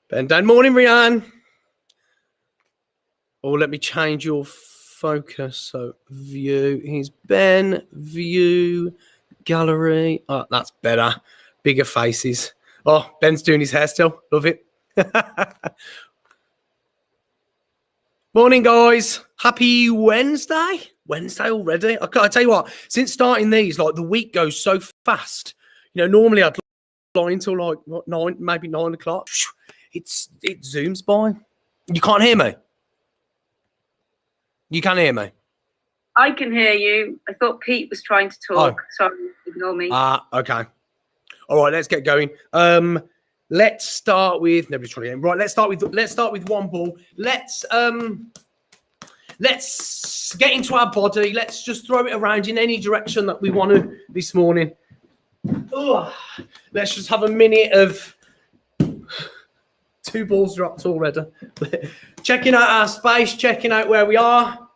Ben Dan, morning, Rianne. Oh, let me change your focus. So view, here's Ben, view, gallery. Oh, that's better. Bigger faces. Oh, Ben's doing his hair still. Love it. Morning, guys. Happy Wednesday. Wednesday already. I tell you what, since starting these, like the week goes so fast. You know, normally I'd lie until like what, 9 o'clock. It zooms by. You can't hear me. You can hear me. I can hear you. I thought Pete was trying to talk. Sorry, ignore me. Okay. All right, let's get going. Let's start with nobody's trying to get in. Right, let's start with one ball. Let's get into our body. Let's just throw it around in any direction that we want to this morning. Ugh. Let's just have a minute of 2 balls dropped already. Checking out our space, checking out where we are.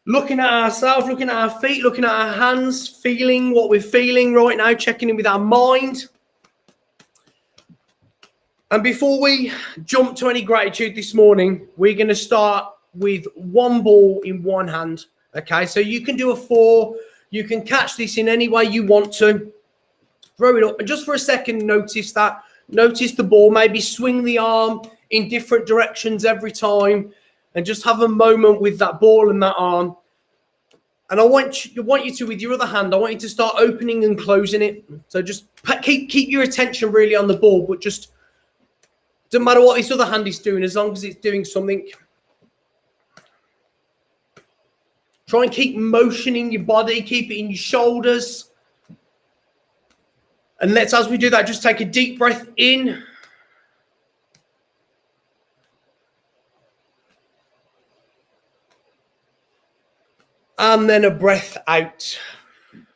Looking at ourselves, looking at our feet, looking at our hands, feeling what we're feeling right now, checking in with our mind. And before we jump to any gratitude this morning, we're going to start with 1 ball in one hand. Okay, so you can do a 4. You can catch this in any way you want to. Throw it up. And just for a second, notice that. Notice the ball. Maybe swing the arm in different directions every time. And just have a moment with that ball and that arm. And I want you to, with your other hand, I want you to start opening and closing it. So just keep your attention really on the ball, but just doesn't matter what this other hand is doing, as long as it's doing something. Try and keep motion in your body, keep it in your shoulders. And as we do that, just take a deep breath in. And then a breath out. And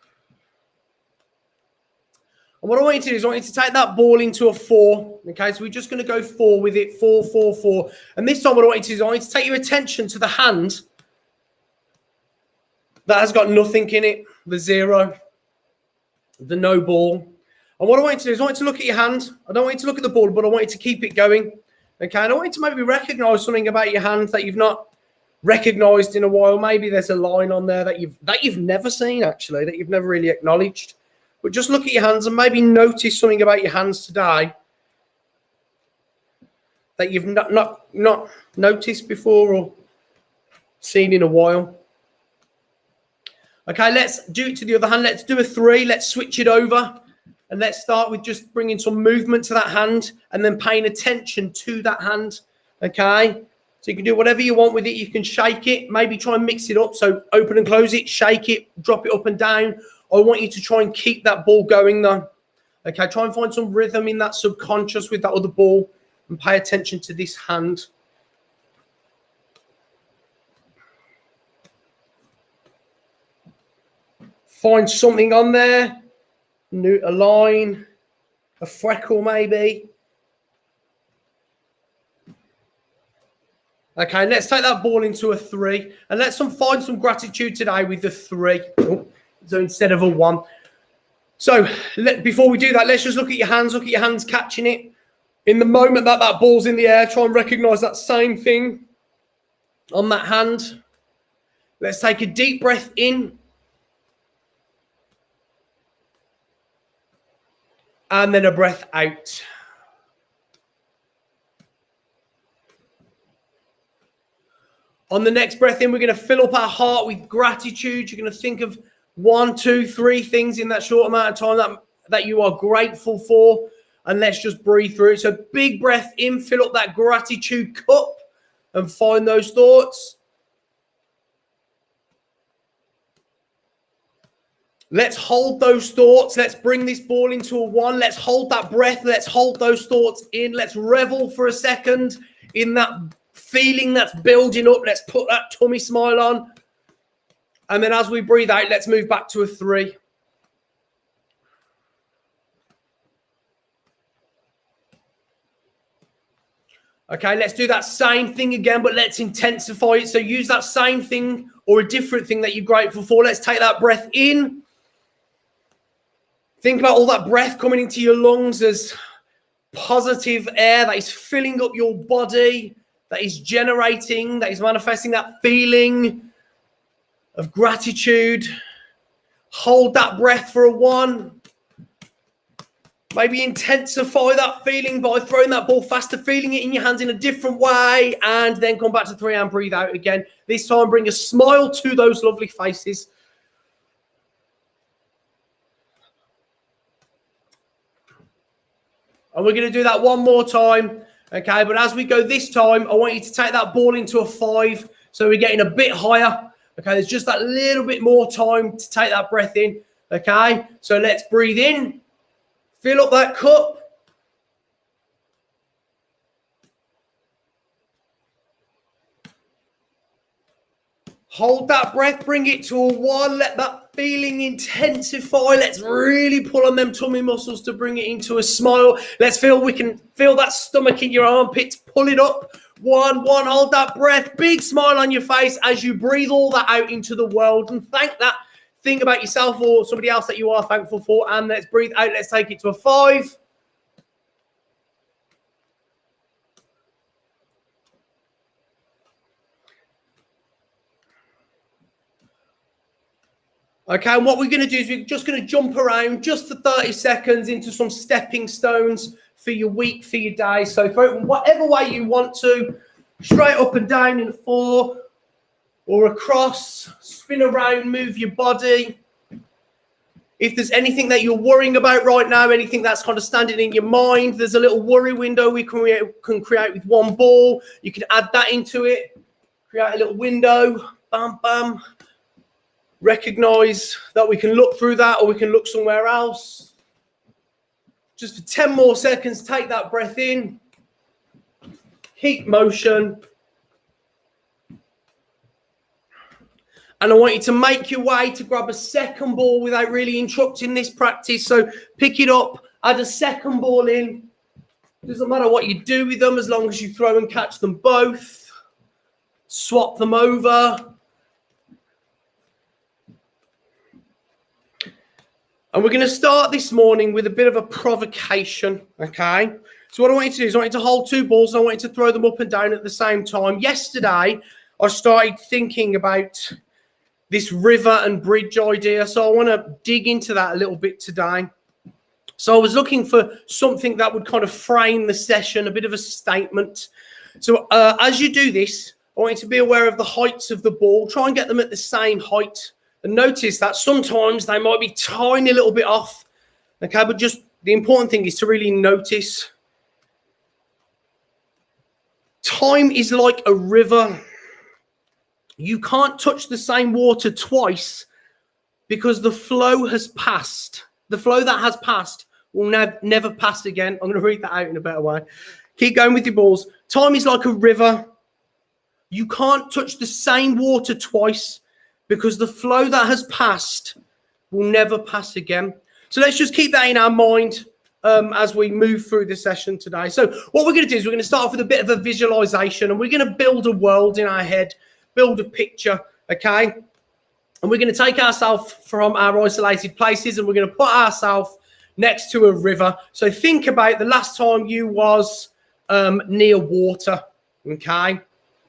what I want you to do is I want you to take that ball into a 4. Okay, so we're just going to go 4 with it. 4, 4, 4. And this time what I want you to do is I want you to take your attention to the hand that has got nothing in it. The 0. The no ball. And what I want you to do is I want you to look at your hand. I don't want you to look at the ball, but I want you to keep it going. Okay, and I want you to maybe recognize something about your hand that you've not recognized in a while. Maybe there's a line on there that you've never seen, actually, that you've never really acknowledged. But just look at your hands and maybe notice something about your hands today that you've not noticed before or seen in a while. Okay, let's do it to the other hand. Let's do a 3. Let's switch it over. And let's start with just bringing some movement to that hand and then paying attention to that hand. Okay? So you can do whatever you want with it. You can shake it, maybe try and mix it up. So open and close it, shake it, drop it up and down. I want you to try and keep that ball going though. Okay, try and find some rhythm in that subconscious with that other ball and pay attention to this hand. Find something on there, a line, a freckle maybe. Okay, let's take that ball into a 3 and let's find some gratitude today with the 3. So instead of a 1. So before we do that, let's just look at your hands catching it. In the moment that ball's in the air, try and recognize that same thing on that hand. Let's take a deep breath in. And then a breath out. On the next breath in, we're going to fill up our heart with gratitude. You're going to think of 1, 2, 3 things in that short amount of time that you are grateful for. And let's just breathe through it. So big breath in, fill up that gratitude cup and find those thoughts. Let's hold those thoughts. Let's bring this ball into a 1. Let's hold that breath. Let's hold those thoughts in. Let's revel for a second in that feeling that's building up. Let's put that tummy smile on. And then as we breathe out, let's move back to a 3. Okay, let's do that same thing again, but let's intensify it. So use that same thing or a different thing that you're grateful for. Let's take that breath in. Think about all that breath coming into your lungs as positive air that is filling up your body, that is generating, that is manifesting that feeling of gratitude. Hold that breath for a 1. Maybe intensify that feeling by throwing that ball faster, feeling it in your hands in a different way, and then come back to 3 and breathe out again. This time, bring a smile to those lovely faces. And we're going to do that one more time, okay? But as we go this time, I want you to take that ball into a 5, so we're getting a bit higher, okay? There's just that little bit more time to take that breath in, okay? So let's breathe in. Fill up that cup. Hold that breath, bring it to a 1. Let that feeling intensify. Let's really pull on them tummy muscles to bring it into a smile. Let's feel, we can feel that stomach in your armpits. Pull it up. 1, hold that breath. Big smile on your face as you breathe all that out into the world, and thank that thing about yourself or somebody else that you are thankful for. And let's breathe out. Let's take it to a 5. Okay, and what we're going to do is we're just going to jump around just for 30 seconds into some stepping stones for your week, for your day. So throw it whatever way you want to, straight up and down in a 4 or across, spin around, move your body. If there's anything that you're worrying about right now, anything that's kind of standing in your mind, there's a little worry window we can create with 1 ball. You can add that into it, create a little window, bam, bam. Recognize that we can look through that or we can look somewhere else. Just for 10 more seconds, take that breath in. Keep motion. And I want you to make your way to grab a second ball without really interrupting this practice. So pick it up, add a second ball in. Doesn't matter what you do with them as long as you throw and catch them both. Swap them over. And we're going to start this morning with a bit of a provocation, okay? So what I want you to do is I want you to hold 2 balls and I want you to throw them up and down at the same time. Yesterday, I started thinking about this river and bridge idea. So I want to dig into that a little bit today. So I was looking for something that would kind of frame the session, a bit of a statement. So as you do this, I want you to be aware of the heights of the ball. Try and get them at the same height. And notice that sometimes they might be tiny little bit off. Okay, but just the important thing is to really notice. Time is like a river. You can't touch the same water twice because the flow has passed. The flow that has passed will never pass again. I'm going to read that out in a better way. Keep going with your balls. Time is like a river. You can't touch the same water twice because the flow that has passed will never pass again. So let's just keep that in our mind as we move through the session today. So what we're going to do is we're going to start off with a bit of a visualization, and we're going to build a world in our head, build a picture, okay? And we're going to take ourselves from our isolated places and we're going to put ourselves next to a river. So think about the last time you was near water, okay?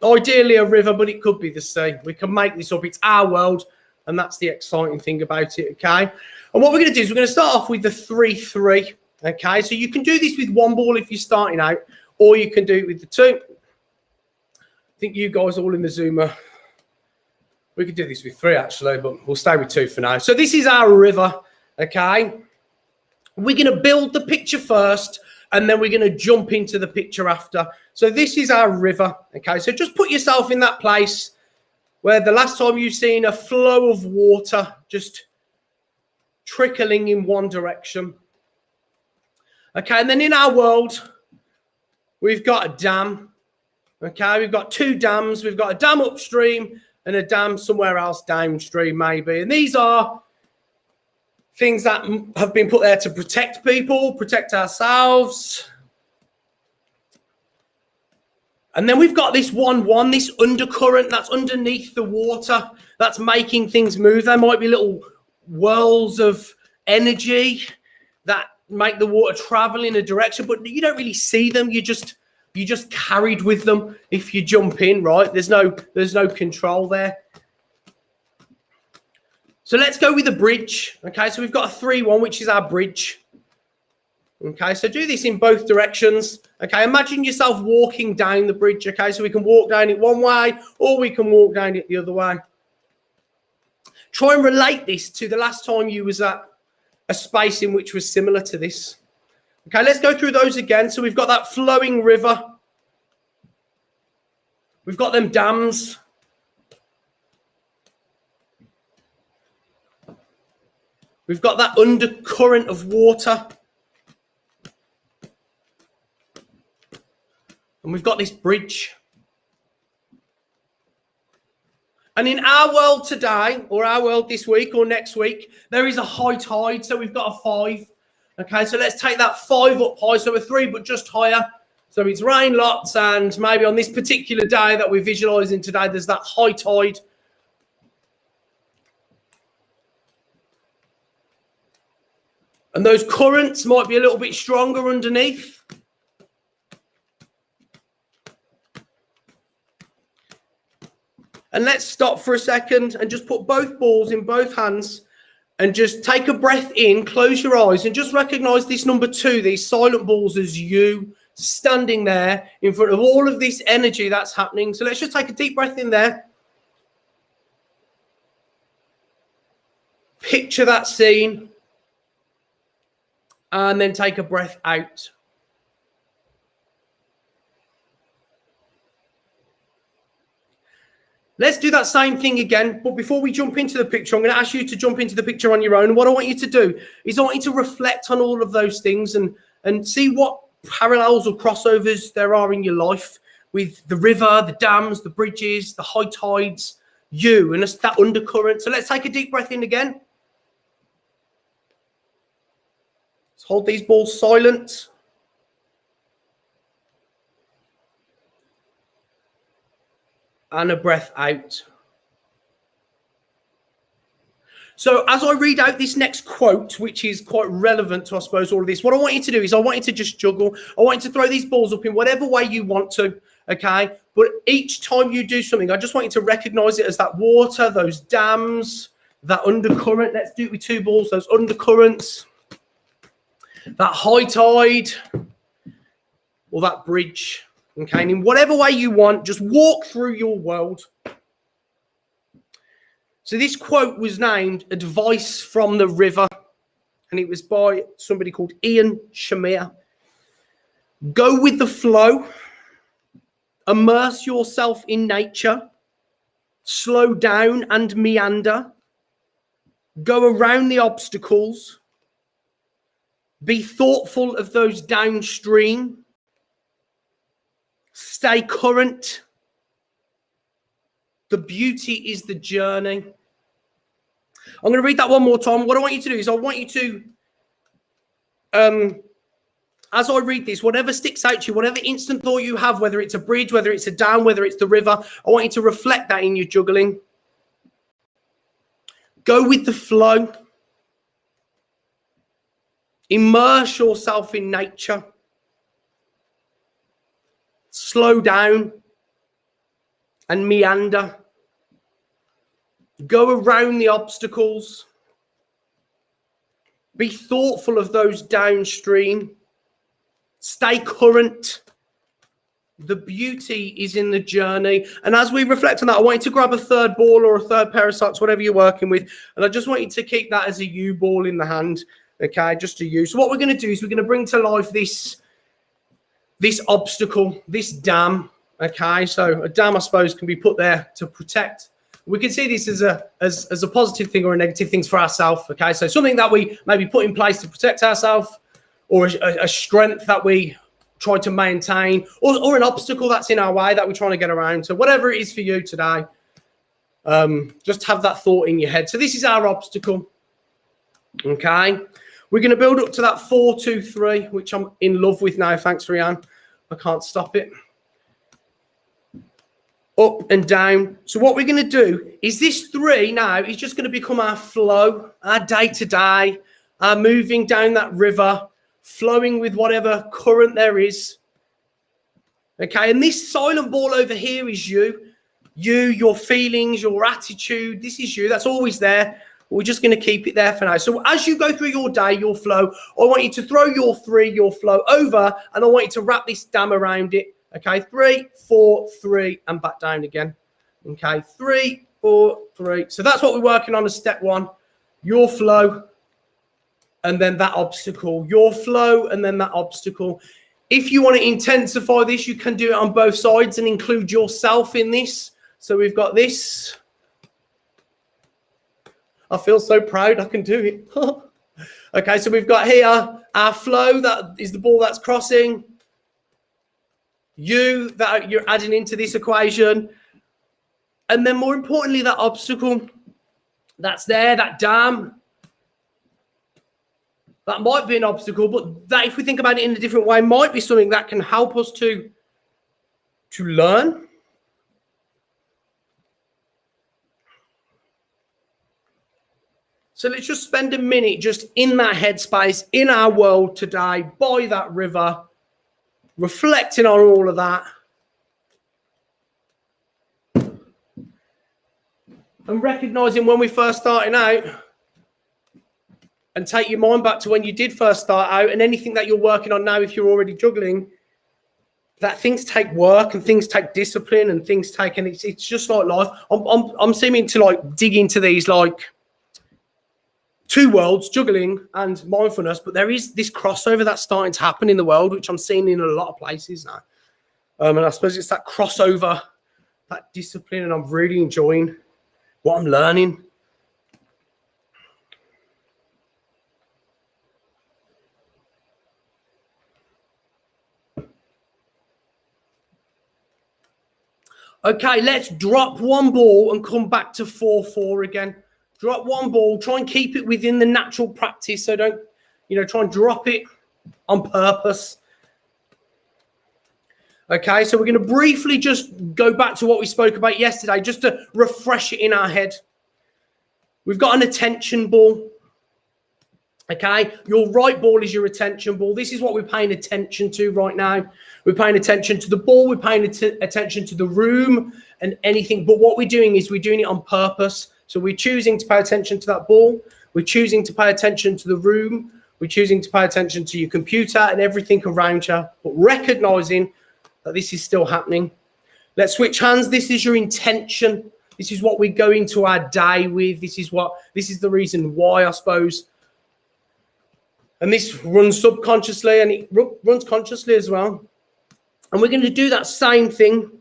Ideally a river, but it could be the sea. We can make this up. It's our world, and that's the exciting thing about it, okay? And what we're going to do is we're going to start off with the 3-3, okay? So you can do this with 1 ball if you're starting out, or you can do it with the 2. I think you guys all in the Zoomer. We could do this with 3, actually, but we'll stay with 2 for now. So this is our river, okay? We're going to build the picture first, and then we're going to jump into the picture after. So this is our river, okay? So just put yourself in that place where the last time you've seen a flow of water just trickling in one direction. Okay, and then in our world, we've got a dam, okay? We've got 2 dams. We've got a dam upstream and a dam somewhere else downstream, maybe. And these are things that have been put there to protect people, protect ourselves. And then we've got this 1-1, this undercurrent that's underneath the water that's making things move. There might be little whirls of energy that make the water travel in a direction, but you don't really see them. You just carried with them if you jump in, right? There's no control there. So let's go with a bridge. Okay, so we've got a 3-1, which is our bridge. Okay, so do this in both directions. Okay, imagine yourself walking down the bridge. Okay, so we can walk down it one way or we can walk down it the other way. Try and relate this to the last time you was at a space in which was similar to this. Okay, let's go through those again. So we've got that flowing river. We've got them dams. We've got that undercurrent of water. And we've got this bridge. And in our world today, or our world this week or next week, there is a high tide. So we've got a 5. Okay, so let's take that 5 up high. So a 3, but just higher. So it's rain lots. And maybe on this particular day that we're visualizing today, there's that high tide. And those currents might be a little bit stronger underneath. And let's stop for a second and just put both balls in both hands and just take a breath in, close your eyes and just recognize this number 2, these silent balls, as you standing there in front of all of this energy that's happening. So let's just take a deep breath in there. Picture that scene and then take a breath out. Let's do that same thing again. But before we jump into the picture, I'm going to ask you to jump into the picture on your own. And what I want you to do is I want you to reflect on all of those things and see what parallels or crossovers there are in your life with the river, the dams, the bridges, the high tides, you, and that undercurrent. So let's take a deep breath in again. Let's hold these balls silent. And a breath out. So as I read out this next quote, which is quite relevant to, I suppose, all of this, what I want you to do is I want you to just juggle. I want you to throw these balls up in whatever way you want to, okay? But each time you do something, I just want you to recognize it as that water, those dams, that undercurrent. Let's do it with 2 balls, those undercurrents, that high tide, or that bridge. Okay, and in whatever way you want, just walk through your world. So this quote was named Advice from the River, and it was by somebody called Ian Shamir. Go with the flow, immerse yourself in nature, slow down and meander, go around the obstacles, be thoughtful of those downstream, stay current. The beauty is the journey. I'm going to read that one more time. What I want you to do is I want you to, as I read this, whatever sticks out to you, whatever instant thought you have, whether it's a bridge, whether it's a dam, whether it's the river, I want you to reflect that in your juggling. Go with the flow. Immerse yourself in nature. Slow down and meander. Go around the obstacles. Be thoughtful of those downstream. Stay current. The beauty is in the journey. And as we reflect on that, I want you to grab a 3rd ball or a 3rd pair of socks, whatever you're working with. And I just want you to keep that as a U ball in the hand. Okay, just a U. So what we're going to do is we're going to bring to life this obstacle, this dam. Okay, so a dam, I suppose, can be put there to protect. We can see this as a positive thing or a negative thing for ourselves. Okay, so something that we maybe put in place to protect ourselves, or a strength that we try to maintain, or an obstacle that's in our way that we're trying to get around. So whatever it is for you today, just have that thought in your head. So this is our obstacle. Okay, we're going to build up to that 4-2-3, which I'm in love with now. Thanks, Rianne. I can't stop it. Up and down. So what we're going to do is this 3 now is just going to become our flow, our day-to-day, our moving down that river, flowing with whatever current there is. Okay, and this silent ball over here is you, your feelings, your attitude. This is you. That's always there. We're just going to keep it there for now. So as you go through your day, your flow, I want you to throw your flow over, and I want you to wrap this dam around it. Okay, 3, 4, 3, and back down again. Okay, 3, 4, 3. So that's what we're working on as step 1. Your flow, and then that obstacle. Your flow, and then that obstacle. If you want to intensify this, you can do it on both sides and include yourself in this. So we've got this. I feel so proud I can do it. Okay, so we've got here our flow, that is the ball that's crossing. You, that you're adding into this equation. And then more importantly, that obstacle that's there, that dam. That might be an obstacle, but that, if we think about it in a different way, might be something that can help us to learn. So let's just spend a minute just in that headspace, in our world today, by that river, reflecting on all of that. And recognizing when we're first starting out, and take your mind back to when you did first start out, and anything that you're working on now, if you're already juggling, that things take work and things take discipline and things take, and it's just like life. I'm seeming to like dig into these like two worlds, juggling and mindfulness, but there is this crossover that's starting to happen in the world, which I'm seeing in a lot of places now. And I suppose it's that crossover, that discipline, and I'm really enjoying what I'm learning. Okay, let's drop one ball and come back to 4-4 again. Drop one ball, try and keep it within the natural practice. So don't, try and drop it on purpose. Okay, so we're going to briefly just go back to what we spoke about yesterday, just to refresh it in our head. We've got an attention ball. Okay, your right ball is your attention ball. This is what we're paying attention to right now. We're paying attention to the ball. We're paying attention to the room and anything. But what we're doing is we're doing it on purpose. So we're choosing to pay attention to that ball. We're choosing to pay attention to the room. We're choosing to pay attention to your computer and everything around you, but recognizing that this is still happening. Let's switch hands. This is your intention. This is what we go into our day with. This is the reason why, I suppose. And this runs subconsciously and it runs consciously as well. And we're going to do that same thing.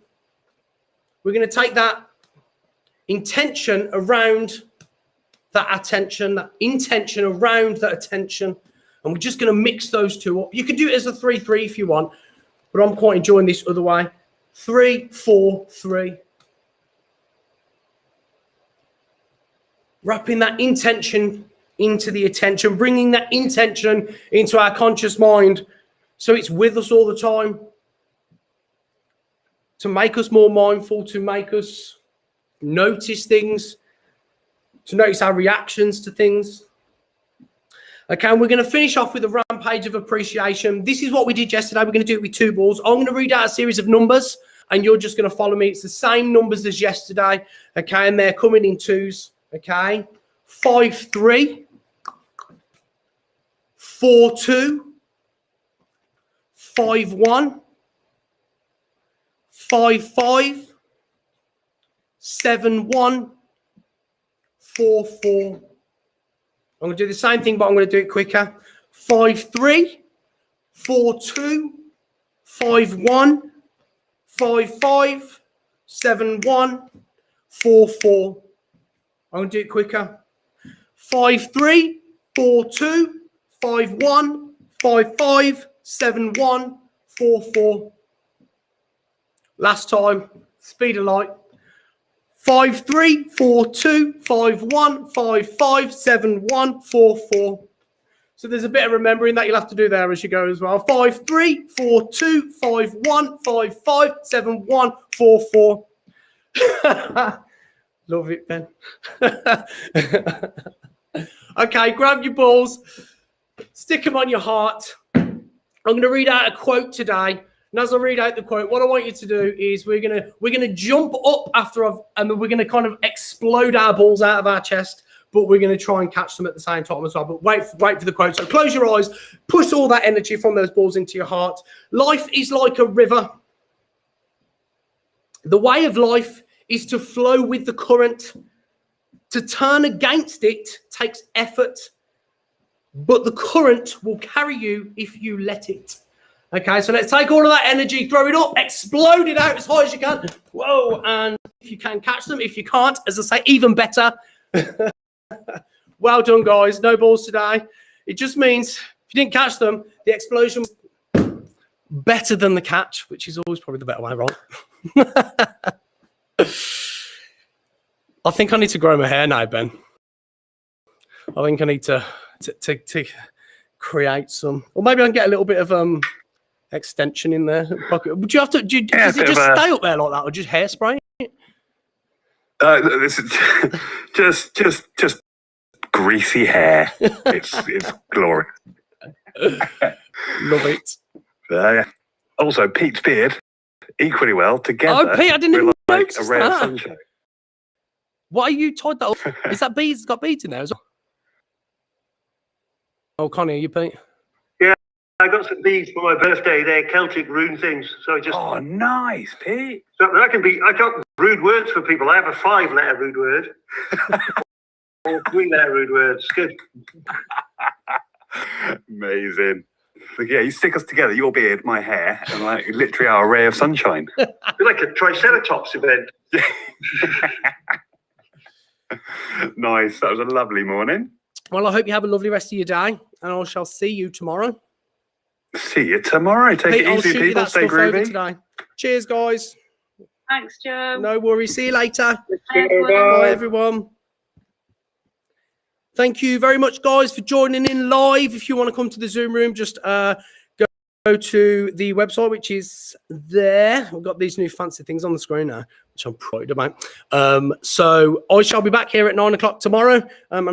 We're going to take that intention around that attention, that intention around that attention. And we're just going to mix those two up. You can do it as a 3-3 if you want, but I'm quite enjoying this other way. 3-4-3. Wrapping that intention into the attention, bringing that intention into our conscious mind so it's with us all the time, to make us more mindful, to make us notice things, to notice our reactions to things. Okay, and we're going to finish off with a rampage of appreciation. This is what we did yesterday. We're going to do it with 2 balls. I'm going to read out a series of numbers, and you're just going to follow me. It's the same numbers as yesterday, okay, and they're coming in 2s, okay? 5-3, 4-2, 5-1, 5-5, 7-1, 4-4. I'm going to do the same thing, but I'm going to do it quicker. 5-3, 4-2, 5-1, 5-5, 7-1, 4-4. I'm going to do it quicker. 5-3, 4-2, 5-1, 5-5, 7-1, 4-4. Last time, speed of light. 5-3, 4-2, 5-1, 5-5, 7-1, 4-4. So there's a bit of remembering that you'll have to do there as you go as well. 5-3, 4-2, 5-1, 5-5, 7-1, 4-4. Love it, Ben. Okay, grab your balls, stick them on your heart. I'm going to read out a quote today. And as I read out the quote, what I want you to do is we're gonna jump up after we're gonna kind of explode our balls out of our chest, but we're gonna try and catch them at the same time as well. But wait for the quote. So close your eyes, push all that energy from those balls into your heart. Life is like a river. The way of life is to flow with the current. To turn against it takes effort, but the current will carry you if you let it. Okay, so let's take all of that energy, throw it up, explode it out as high as you can. Whoa, and if you can catch them, if you can't, as I say, even better. Well done, guys. No balls today. It just means if you didn't catch them, the explosion was better than the catch, which is always probably the better way, right? I think I need to grow my hair now, Ben. I think I need to create some, or maybe I can get a little bit of extension in there. Would you have to? Does it just stay up there like that, or just hairspray? This is just greasy hair. It's glorious. Love it. Also, Pete's beard equally well together. Oh, Pete, I didn't even notice a ray of that. sunshine. Why are you tied that up? Is that beads? It's got beads in there as well. Oh, Connie, are you Pete? I got some beads for my birthday. They're Celtic rune things. So I just. Oh, nice, Pete. So that can be. I got rude words for people. I have a 5-letter rude word. Or 3-letter rude words. Good. Amazing. Look, yeah, you stick us together, your beard, my hair, and like literally our ray of sunshine. It's like a Triceratops event. Nice. That was a lovely morning. Well, I hope you have a lovely rest of your day, and I shall see you tomorrow. See you tomorrow. Take Pete, it I'll easy, shoot you people. that Stay stuff over groovy. today. Cheers, guys. Thanks, Joe. No worries. See you later. Bye. Bye, everyone. Thank you very much, guys, for joining in live. If you want to come to the Zoom room, just go to the website, which is there. We've got these new fancy things on the screen now, which I'm proud about. So I shall be back here at 9 o'clock tomorrow, and I hope